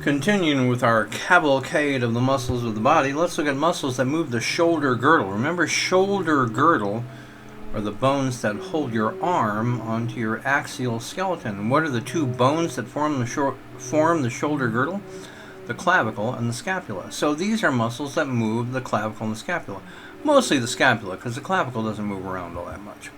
Continuing with our cavalcade of the muscles of the body, let's look at muscles that move the shoulder girdle. Remember, shoulder girdle are the bones that hold your arm onto your axial skeleton. And what are the two bones that form the shoulder girdle? The clavicle and the scapula. So these are muscles that move the clavicle and the scapula. Mostly the scapula, because the clavicle doesn't move around all that much.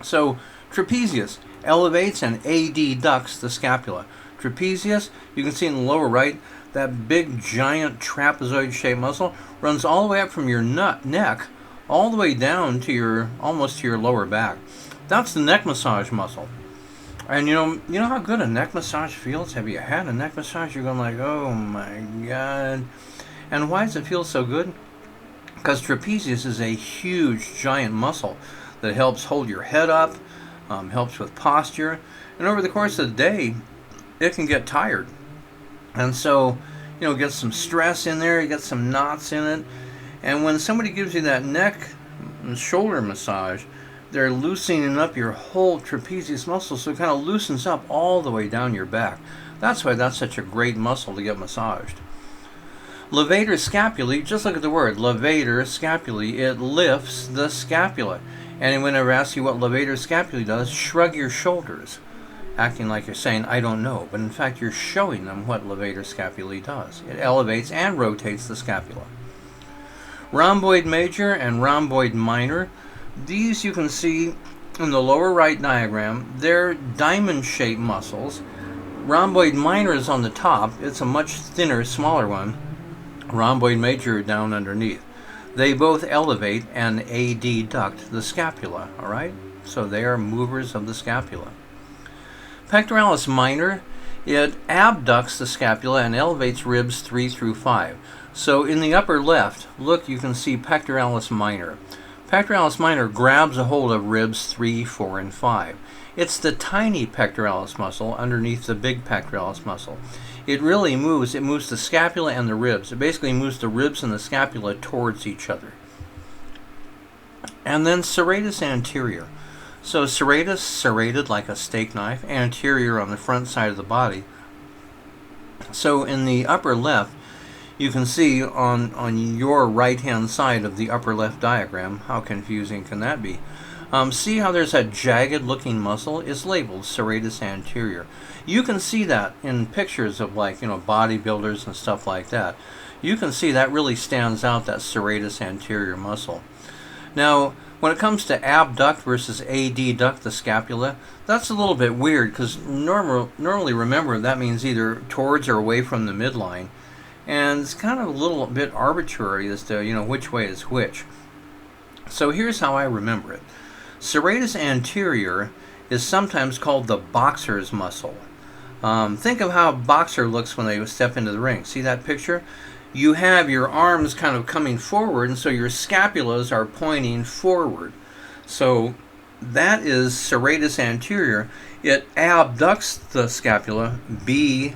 So trapezius elevates and adducts the scapula. Trapezius, you can see in the lower right, that big giant trapezoid-shaped muscle runs all the way up from your neck all the way down to almost to your lower back. That's the neck massage muscle. And you know how good a neck massage feels? Have you had a neck massage? You're going like, oh my God. And why does it feel so good? Because trapezius is a huge giant muscle that helps hold your head up, helps with posture, and over the course of the day, it can get tired. And so, get some stress in there, you get some knots in it. And when somebody gives you that neck and shoulder massage, they're loosening up your whole trapezius muscle, so it kind of loosens up all the way down your back. That's why that's such a great muscle to get massaged. Levator scapulae, just look at the word, levator scapulae, it lifts the scapula. And whenever I ask you what levator scapulae does, shrug your shoulders, acting like you're saying, I don't know, but in fact you're showing them what levator scapulae does. It elevates and rotates the scapula. Rhomboid major and rhomboid minor, these you can see in the lower right diagram. They're diamond-shaped muscles. Rhomboid minor is on the top. It's a much thinner, smaller one. Rhomboid major down underneath. They both elevate and adduct the scapula, all right? So they are movers of the scapula. Pectoralis minor, it abducts the scapula and elevates ribs 3 through 5. So in the upper left, look, you can see pectoralis minor. Pectoralis minor grabs a hold of ribs 3, 4, and 5. It's the tiny pectoralis muscle underneath the big pectoralis muscle. It really moves the scapula and the ribs. It basically moves the ribs and the scapula towards each other. And then serratus anterior. So serratus, serrated like a steak knife, anterior on the front side of the body. So in the upper left, you can see on your right-hand side of the upper left diagram, how confusing can that be? See how there's that jagged-looking muscle? It's labeled serratus anterior. You can see that in pictures of bodybuilders and stuff like that. You can see that really stands out, that serratus anterior muscle. Now, when it comes to abduct versus adduct the scapula, that's a little bit weird because normally, remember, that means either towards or away from the midline. And it's kind of a little bit arbitrary as to, which way is which. So here's how I remember it. Serratus anterior is sometimes called the boxer's muscle. Think of how a boxer looks when they step into the ring. See that picture? You have your arms kind of coming forward, and so your scapulas are pointing forward. So that is serratus anterior. It abducts the scapula, B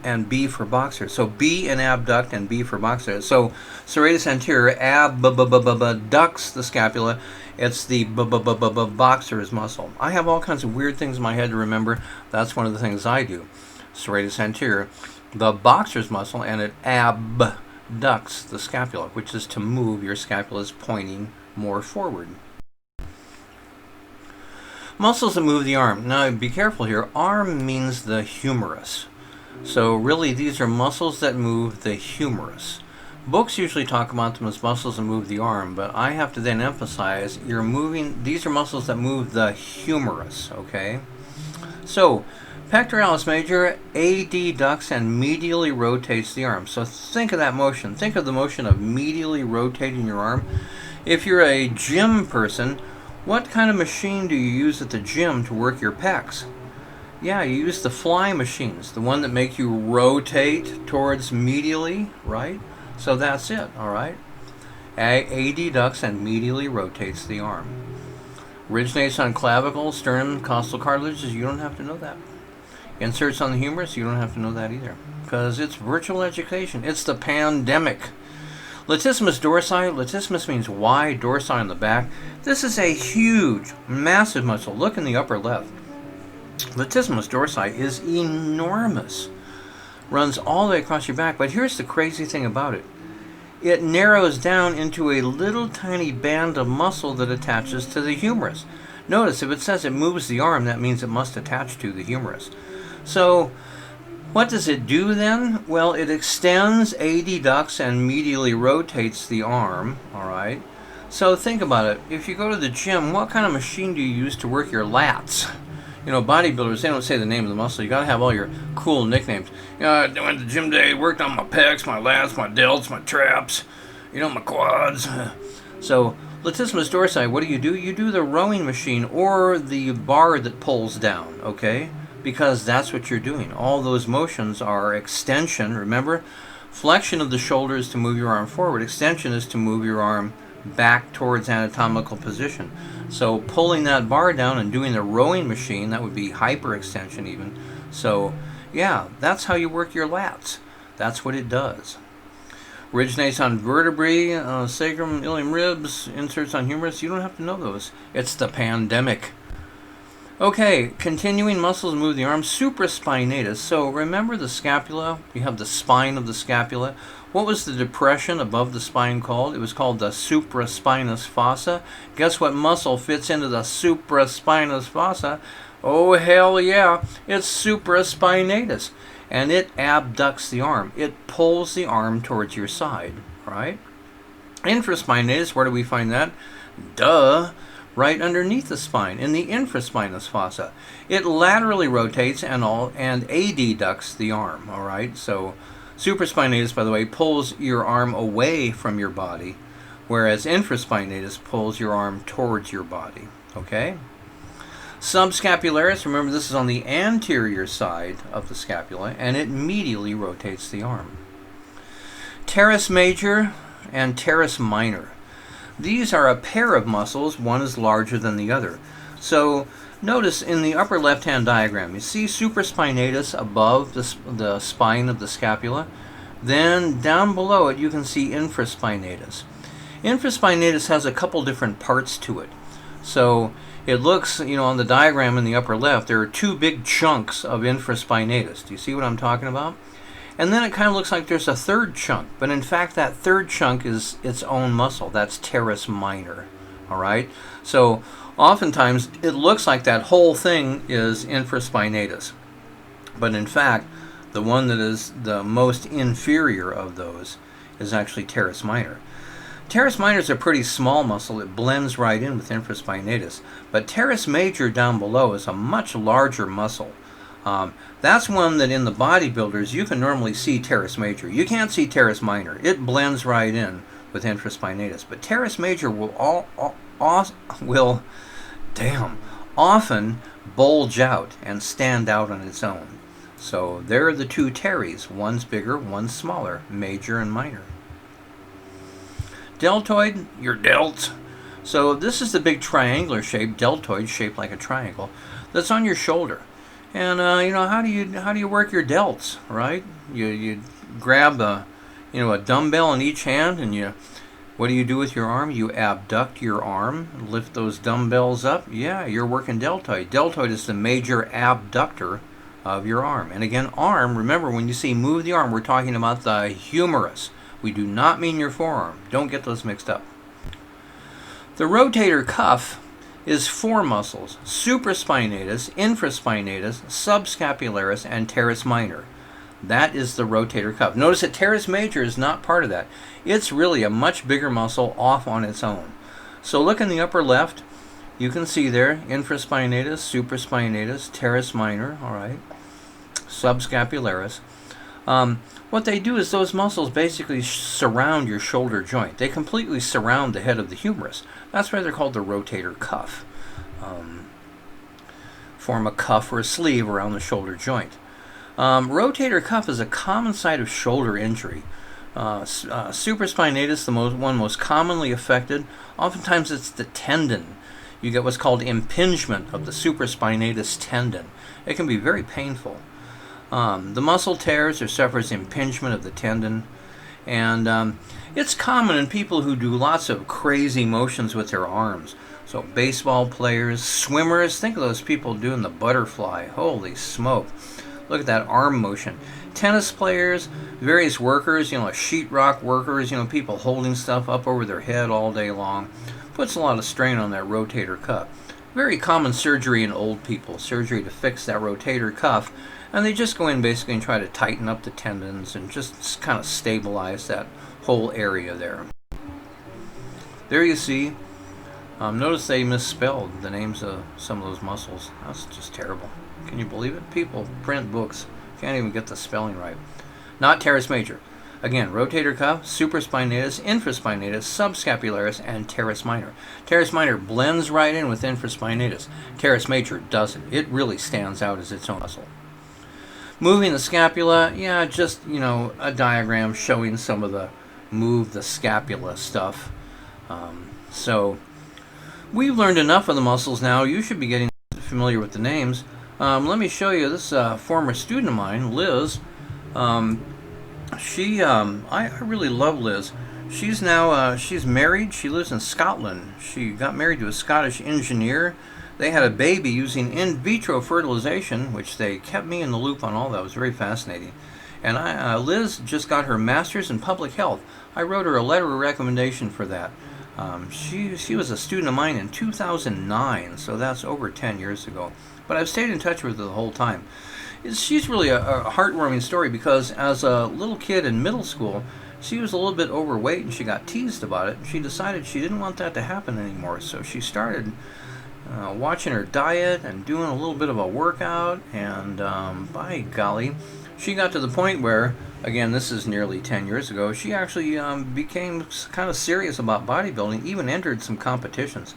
and B for boxer. So B in abduct and B for boxer. So serratus anterior abducts the scapula. It's the boxer's muscle. I have all kinds of weird things in my head to remember. That's one of the things I do. Serratus anterior, the boxer's muscle, and it abducts the scapula, which is to move your scapulas pointing more forward. Muscles that move the arm. Now be careful here. Arm means the humerus. So really these are muscles that move the humerus. Books usually talk about them as muscles that move the arm, but I have to then emphasize these are muscles that move the humerus, okay? So pectoralis major adducts and medially rotates the arm. So think of that motion. Think of the motion of medially rotating your arm. If you're a gym person, what kind of machine do you use at the gym to work your pecs? Yeah, you use the fly machines, the one that make you rotate towards medially, right? So that's it, all right? Adducts and medially rotates the arm. Originates on clavicle, sternum, costal cartilages. You don't have to know that. Inserts on the humerus. You don't have to know that either, because it's virtual education. It's the pandemic. Latissimus dorsi. Latissimus means wide, dorsi on the back. This is a huge, massive muscle. Look in the upper left. Latissimus dorsi is enormous. runs all the way across your back. But here's the crazy thing about it. It narrows down into a little tiny band of muscle that attaches to the humerus. Notice, if it says it moves the arm, that means it must attach to the humerus. So, what does it do then? Well, it extends, adducts, and medially rotates the arm, all right? So think about it. If you go to the gym, what kind of machine do you use to work your lats? You know, bodybuilders, they don't say the name of the muscle. You got to have all your cool nicknames. You know, I went to the gym today, worked on my pecs, my lats, my delts, my traps, you know, my quads. So, latissimus dorsi, what do? You do the rowing machine or the bar that pulls down, okay? Because that's what you're doing. All those motions are extension, remember? Flexion of the shoulder is to move your arm forward. Extension is to move your arm back towards anatomical position. So pulling that bar down and doing the rowing machine, that would be hyperextension even. So yeah, that's how you work your lats. That's what it does. Originates on vertebrae, sacrum, ilium, ribs, inserts on humerus. You don't have to know those. It's the pandemic. Okay, continuing muscles move the arm. Supraspinatus. So remember the scapula? You have the spine of the scapula. What was the depression above the spine called? It was called the supraspinous fossa. Guess what muscle fits into the supraspinous fossa? Oh, hell yeah. It's supraspinatus. And it abducts the arm. It pulls the arm towards your side, right? Infraspinatus, where do we find that? Duh. Right underneath the spine, in the infraspinous fossa. It laterally rotates and adducts the arm, all right? So supraspinatus, by the way, pulls your arm away from your body, whereas infraspinatus pulls your arm towards your body, okay? Subscapularis, remember this is on the anterior side of the scapula, and it medially rotates the arm. Teres major and teres minor. These are a pair of muscles, one is larger than the other. So notice in the upper left-hand diagram, you see supraspinatus above the spine of the scapula. Then down below it you can see infraspinatus. Infraspinatus has a couple different parts to it. So it looks, you know, on the diagram in the upper left, there are two big chunks of infraspinatus. Do you see what I'm talking about? And then it kind of looks like there's a third chunk, but in fact that third chunk is its own muscle. That's teres minor, all right? So oftentimes it looks like that whole thing is infraspinatus, but in fact the one that is the most inferior of those is actually teres minor. Teres minor is a pretty small muscle. It blends right in with infraspinatus, but teres major down below is a much larger muscle. That's one that in the bodybuilders you can normally see teres major. You can't see teres minor. It blends right in with infraspinatus. But teres major will often bulge out and stand out on its own. So there are the two teres. One's bigger, one's smaller, major and minor. Deltoid, your delts. So this is the big triangular shape, deltoid, shaped like a triangle, that's on your shoulder. And you know, how do you work your delts, right? You grab a dumbbell in each hand, and what do you do with your arm? You abduct your arm, lift those dumbbells up. Yeah, you're working deltoid. Deltoid is the major abductor of your arm. And again, arm, remember when you see move the arm, we're talking about the humerus. We do not mean your forearm. Don't get those mixed up. The rotator cuff is four muscles: supraspinatus, infraspinatus, subscapularis, and teres minor. That is the rotator cuff. Notice that teres major is not part of that. It's really a much bigger muscle off on its own. So look in the upper left. You can see there infraspinatus, supraspinatus, teres minor, all right, subscapularis. What they do is those muscles basically surround your shoulder joint. They completely surround the head of the humerus. That's why they're called the rotator cuff. Form a cuff or a sleeve around the shoulder joint. Rotator cuff is a common site of shoulder injury. Supraspinatus, the one most commonly affected. Oftentimes it's the tendon. You get what's called impingement of the supraspinatus tendon. It can be very painful. The muscle tears or suffers impingement of the tendon, and it's common in people who do lots of crazy motions with their arms. So baseball players, swimmers, think of those people doing the butterfly. Holy smoke. Look at that arm motion. Tennis players, various workers, sheetrock workers, people holding stuff up over their head all day long, puts a lot of strain on that rotator cuff. Very common surgery in old people, surgery to fix that rotator cuff, and they just go in basically and try to tighten up the tendons and just kind of stabilize that whole area there. There you see. Notice they misspelled the names of some of those muscles. That's just terrible. Can you believe it? People print books, can't even get the spelling right. Not teres major. Again, rotator cuff, supraspinatus, infraspinatus, subscapularis, and teres minor. Teres minor blends right in with infraspinatus. Teres major doesn't. It really stands out as its own muscle. Moving the scapula, yeah, just, a diagram showing some of the move the scapula stuff. So we've learned enough of the muscles now. You should be getting familiar with the names. Let me show you this former student of mine, Liz. I really love Liz. She's now, she's married. She lives in Scotland. She got married to a Scottish engineer. They had a baby using in vitro fertilization, which they kept me in the loop on all that. It was very fascinating. And Liz just got her master's in public health. I wrote her a letter of recommendation for that. She was a student of mine in 2009, so that's over 10 years ago. But I've stayed in touch with her the whole time. She's really a heartwarming story because as a little kid in middle school, she was a little bit overweight and she got teased about it. She decided she didn't want that to happen anymore, so she started watching her diet and doing a little bit of a workout, and by golly, she got to the point where, again, this is nearly 10 years ago, she actually became kind of serious about bodybuilding, even entered some competitions.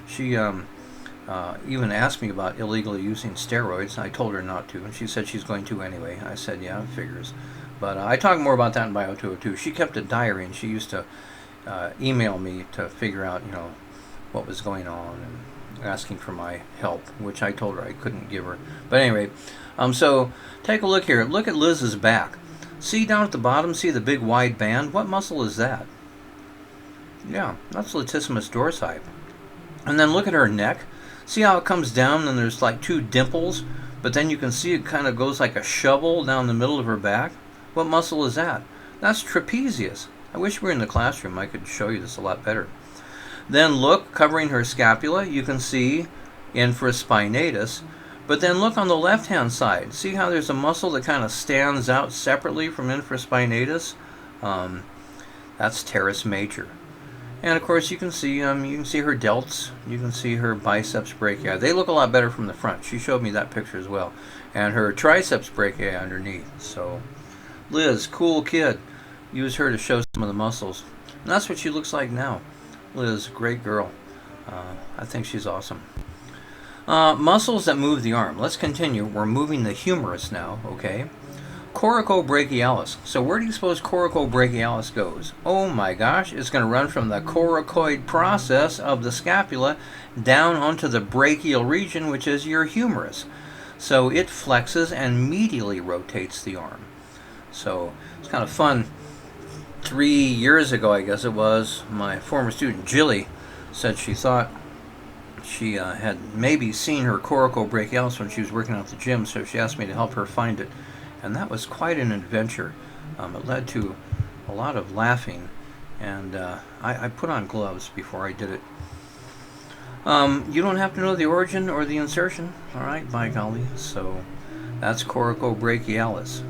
She even asked me about illegally using steroids. I told her not to, and she said she's going to anyway. I said, yeah, it figures. But I talk more about that in Bio 202. She kept a diary, and she used to email me to figure out, what was going on and asking for my help, which I told her I couldn't give her. But anyway, so take a look here. Look at Liz's back. See down at the bottom, see the big wide band? What muscle is that? Yeah, that's latissimus dorsi. And then look at her neck. See how it comes down and there's like two dimples, but then you can see it kind of goes like a shovel down the middle of her back? What muscle is that? That's trapezius. I wish we were in the classroom. I could show you this a lot better. Then look, covering her scapula, you can see infraspinatus. But then look on the left-hand side. See how there's a muscle that kind of stands out separately from infraspinatus? That's teres major. And of course you can see her delts. You can see her biceps brachii. They look a lot better from the front. She showed me that picture as well. And her triceps brachii underneath. So Liz, cool kid. Use her to show some of the muscles. And that's what she looks like now. Liz, great girl. I think she's awesome. Muscles that move the arm. Let's continue. We're moving the humerus now, okay? Coracobrachialis. So where do you suppose coracobrachialis goes? Oh my gosh, it's going to run from the coracoid process of the scapula down onto the brachial region, which is your humerus. So it flexes and medially rotates the arm. So it's kind of fun. 3 years ago, I guess it was, my former student Jilly said she thought she had maybe seen her coracobrachialis when she was working out at the gym, so she asked me to help her find it. And that was quite an adventure. It led to a lot of laughing, and I put on gloves before I did it. You don't have to know the origin or the insertion, all right, by golly. So that's coracobrachialis.